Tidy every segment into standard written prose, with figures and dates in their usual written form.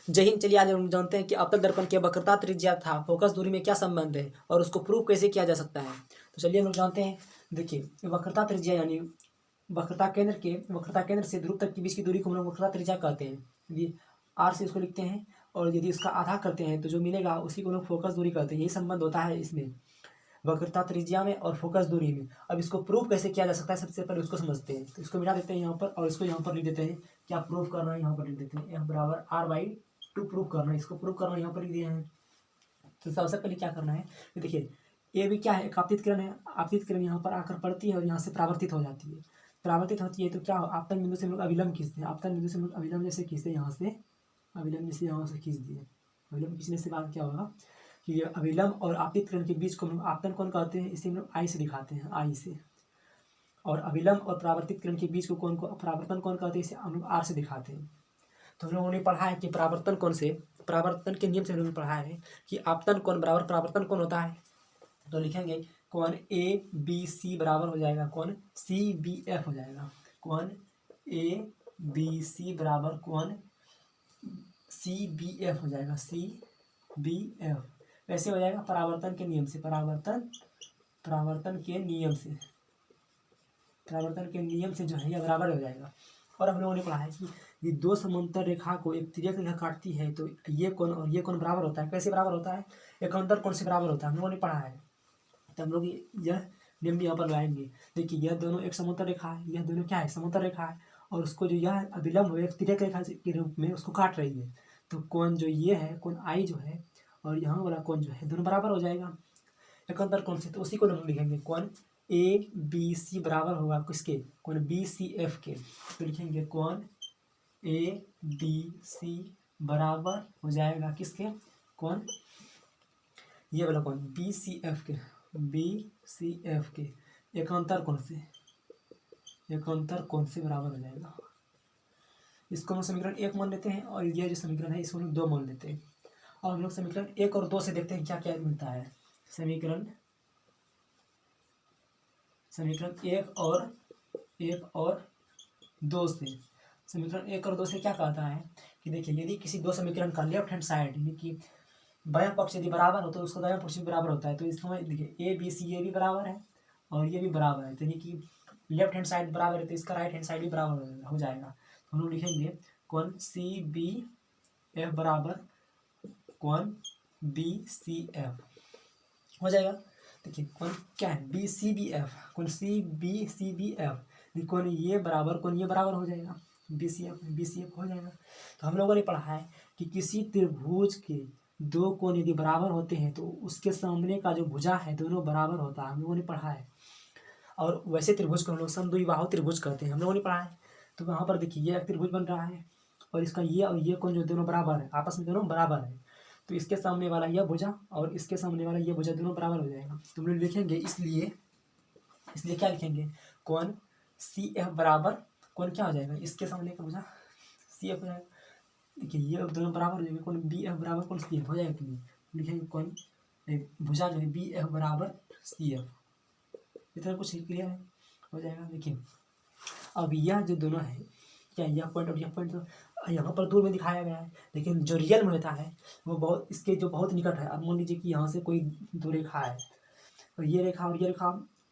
जय हिंद। चलिए आज हम जानते हैं कि अवतल दर्पण के वक्रता त्रिज्या तथा फोकस दूरी में क्या संबंध है और उसको प्रूव कैसे किया जा सकता है। तो चलिए हम लोग जानते हैं। देखिए वक्रता त्रिज्या यानी वक्रता केंद्र से ध्रुव तक के बीच की दूरी को हम लोग वक्रता त्रिज्या कहते हैं। यदि आर से इसको लिखते हैं और यदि इसका आधा करते हैं तो जो मिलेगा उसी को हम लोग फोकस दूरी कहते हैं। यही संबंध होता है इसमें वक्रता त्रिज्या में और फोकस दूरी में। अब इसको प्रूव कैसे किया जा सकता है सबसे पहले उसको समझते हैं। तो इसको मिटा देते हैं यहाँ पर और इसको यहाँ पर लिख देते हैं। क्या प्रूव करना है यहाँ पर लिख देते हैं F/R/2 प्रूव करना है। इसको प्रूव करना यहाँ पर लिख दिए हैं। तो सबसे पहले क्या करना है कि देखिए ये भी क्या है, एक आपतित किरण है। आपतित किरण यहाँ पर आकर पड़ती है और यहाँ से परावर्तित हो जाती है। परावर्तित होती है तो क्या आपतन बिंदु से हम लोग अभिलंब खींचते हैं। आपतन बिंदु से हम लोग अभिलंब जैसे खींचते हैं, यहाँ से अभिलंब जैसे यहाँ से खींच दिए। अभिलंब खींचने से बाद क्या होगा कि ये अभिलंब और आपतित किरण के बीच को हम लोग आपतन कोण कहते हैं। इसे हम लोग आई से दिखाते हैं, आई से। और अभिलंब और परावर्तित किरण के बीच को कोण को परावर्तन कोण कहते हैं। इसे हम लोग आर से दिखाते हैं। तो हम लोगों ने पढ़ा है कि परावर्तन कोण से, परावर्तन के नियम से हम लोगों ने पढ़ा है कि आपतन कोण बराबर परावर्तन कोण होता है। तो लिखेंगे कोण ABC बराबर हो जाएगा कोण CBF हो जाएगा। कोण ABC बराबर कोण CBF हो जाएगा, CBF वैसे हो जाएगा परावर्तन के नियम से। परावर्तन के नियम से जो है यह बराबर हो जाएगा। और हम लोगों ने पढ़ा है कि ये दो समांतर रेखा को एक तिर्यक रेखा काटती है तो ये कोण और ये कोण बराबर होता है। कैसे बराबर होता है? एकांतर कोण से बराबर होता है, हम लोगों ने पढ़ा है। तो हम लोग यह नियम भी यहाँ पर लगाएंगे। देखिए यह दोनों एक समांतर रेखा है, यह दोनों क्या है, समांतर रेखा है। और उसको जो यह अभिलंब है एक तिर्यक रेखा के रूप में उसको काट रही है। तो कोण जो ये है, कोण आई जो है और यहाँ वाला कोण जो है दोनों बराबर हो जाएगा एकांतर कोण से। तो उसी को हम लिखेंगे कोण ABC बराबर होगा किसके, कोण BCF के। तो लिखेंगे कोण ABC बराबर हो जाएगा किसके, कोण ये वाला कोण BCF के एकांतर कोण से बराबर हो जाएगा। इसको हम समीकरण 1 मान लेते हैं और यह जो समीकरण है इसको हम 2 मान लेते हैं। और हम लोग समीकरण 1 और 2 से देखते हैं क्या क्या मिलता है। समीकरण 1 और 2 से, समीकरण 1 और 2 से क्या कहता है कि देखिए यदि किसी दो समीकरण का लेफ्ट हैंड साइड यानी कि बायां पक्ष यदि बराबर हो तो उसका दायां पक्ष भी बराबर होता है। तो इसमें देखिए ABC ये भी बराबर है और ये भी बराबर है। तो यानी कि लेफ्ट हैंड साइड बराबर है तो इसका राइट हैंड साइड भी बराबर हो जाएगा। तो हम लोग लिखेंगे कोण CBF बराबर कोण BCF हो जाएगा। देखिए कौन क्या है BCBF, कौन CBCBF, कौन ये बराबर हो जाएगा BCF हो जाएगा। तो हम लोगों ने पढ़ा है कि किसी त्रिभुज के दो कोण यदि बराबर होते हैं तो उसके सामने का जो भुजा है दोनों बराबर होता है, हम लोगों ने पढ़ा है। और वैसे त्रिभुज को हम लोग समद्विबाहु त्रिभुज कहते हैं, हम लोगों ने पढ़ा है। तो यहाँ पर देखिए ये त्रिभुज बन रहा है और इसका ये और ये कोण जो दोनों बराबर है, आपस में दोनों बराबर है। तो इसके सामने वाला यह भुजा और इसके सामने वाला यह भुजा दोनों बराबर हो जाएगा। तो हम लोग लिखेंगे इसलिए क्या लिखेंगे, कोण CF बराबर कोण क्या हो जाएगा, इसके सामने का भुजा CF हो जाएगा। देखिए ये दोनों बराबर हो जाएंगे, कोण BF बराबर कोण CF हो जाएगा कि नहीं। लिखेंगे कोण भुजा जो है BF बराबर CF। इतना कुछ क्लियर है, हो जाएगा। देखिए अब यह जो दोनों है क्या, यह पॉइंट और यह पॉइंट तो यहाँ पर दूर में दिखाया गया है, लेकिन जो रियल में होता है वो बहुत इसके जो बहुत निकट है। अब मान लीजिए कि यहाँ से कोई दो रेखा है और ये रेखा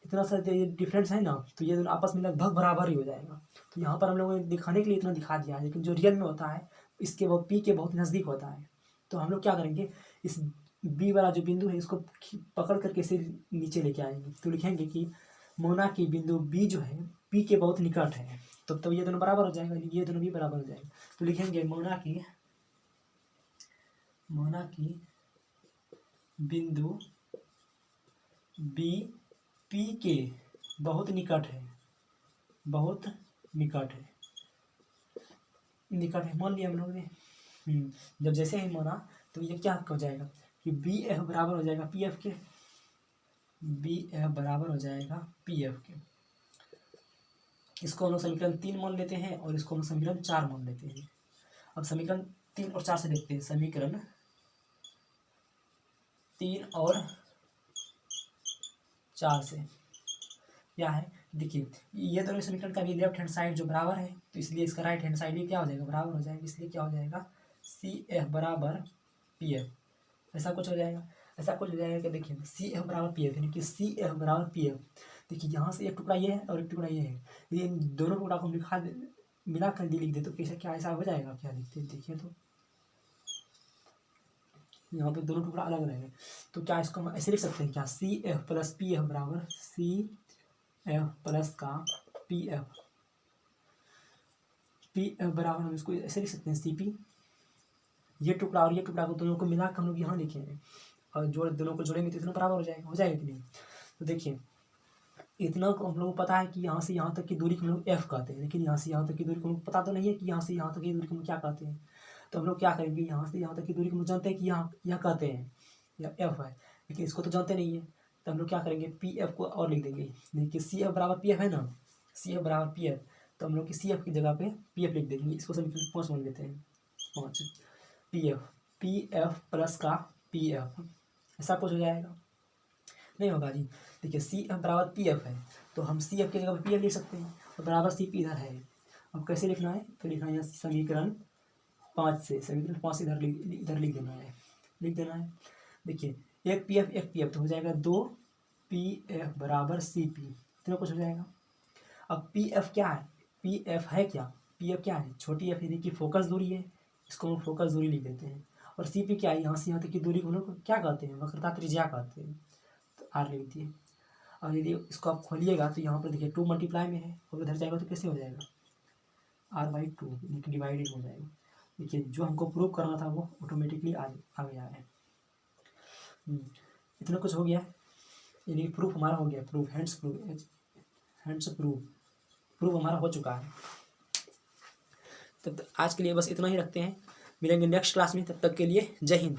इतना सा डिफरेंस है ना, तो ये दोनों आपस में लगभग बराबर ही हो जाएगा। तो यहाँ पर हम लोगों ने दिखाने के लिए इतना दिखा दिया है, लेकिन जो रियल में होता है इसके वो P के बहुत नज़दीक होता है। तो हम लोग क्या करेंगे, इस B वाला जो बिंदु है इसको पकड़ करके इसे नीचे लेके आएंगे। तो लिखेंगे कि मोना की बिंदु B जो है P के बहुत निकट है। तो ये दोनों बराबर हो जाएगा, ये दोनों भी बराबर हो जाएगा। तो लिखेंगे मोना की बिंदु B P के बहुत निकट है, मान लिया हम लोगों ने। जब जैसे ही माना तो ये क्या हो जाएगा कि BF बराबर हो जाएगा PF के, इसको हम लोग समीकरण 3 मान लेते हैं और इसको हम समीकरण 4 मान लेते हैं। अब समीकरण 3 और 4 से देखते हैं। समीकरण 3 और 4 से क्या है, देखिए ये दोनों समीकरण का भी लेफ्ट हैंड साइड जो बराबर है तो इसलिए इसका राइट हैंड साइड भी क्या हो जाएगा, बराबर हो जाएगा। इसलिए क्या हो जाएगा सी एफ बराबर पी एफ, ऐसा कुछ हो जाएगा। ऐसा कुछ हो जाएगा कि देखिए सी एफ बराबर पी एफ, यानी कि सी एफ बराबर पी एफ। देखिए यहाँ से एक टुकड़ा ये है और एक टुकड़ा ये है, ये इन दोनों टुकड़ा को मिला कर लिख दे तो कैसे क्या ऐसा हो जाएगा, क्या लिखते हैं देखिए। तो यहाँ पे दोनों टुकड़ा अलग रहेंगे, तो क्या इसको हम ऐसे लिख सकते हैं क्या, C F plus P F बराबर सी एफ प्लस का पी एफ। पी एफ बराबर हम इसको ऐसे लिख सकते हैं सी पी, ये टुकड़ा और ये टुकड़ा को दोनों को मिलाकर हम लोग यहाँ लिखेंगे और दोनों को जोड़ेंगे तो इतना बराबर हो जाएगा कि नहीं। तो देखिए इतना को हम लोग को पता है कि यहाँ से यहाँ तक की दूरी को हम लोग एफ कहते हैं, लेकिन यहाँ से यहाँ तक की दूरी को हम लोग पता तो नहीं है कि यहाँ से यहाँ तक की दूरी को हम क्या कहते हैं। तो हम लोग क्या करेंगे, यहाँ से यहाँ तक की दूरी को हम जानते हैं कि यहाँ यह कहते हैं या एफ है, लेकिन इसको तो जानते नहीं है। तो हम लोग क्या करेंगे, पी एफ को और लिख देंगे। देखिए सी एफ बराबर पी एफ है ना, सी एफ बराबर पी एफ, तो हम लोग की सी एफ की जगह पे पी एफ लिख देंगे। इसको समीकरण 5 मान लेते हैं, 5 पी एफ प्लस का पी एफ, ऐसा कुछ हो जाएगा, नहीं होगा जी। देखिए सी एफ बराबर पी एफ है, तो हम सी एफ की जगह पर पी एफ लिख सकते हैं और बराबर सी पी इधर है। अब कैसे लिखना है, तो लिखना है यहाँ समीकरण 5 से, समीकरण 5 इधर लिख देना है। देखिए एक पी एफ तो हो जाएगा 2 पी एफ बराबर सी पी, इतना कुछ हो जाएगा। अब पी एफ क्या है, पी एफ है क्या, पी एफ क्या है, छोटी एफ यानी कि फोकस दूरी है, इसको हम फोकस दूरी लिख देते हैं। और सी पी क्या है, यहाँ से यहाँ तक की दूरी को हम लोग क्या कहते हैं, वक्रता त्रिज्या कहते हैं, तो आर लिख दिए। और यदि इसको आप खोलिएगा तो यहाँ पर देखिए 2 मल्टीप्लाई में है और उधर जाएगा तो कैसे हो जाएगा, r/2 यानी कि डिवाइडेड हो जाएगा। देखिए जो हमको प्रूव करना था वो ऑटोमेटिकली आ गया है। इतना कुछ हो गया, यानी प्रूफ हमारा हो गया, प्रूफ हैंड्स प्रूफ हमारा हो चुका है। तब आज के लिए बस इतना ही रखते हैं, मिलेंगे नेक्स्ट क्लास में, तब तक के लिए जय हिंद।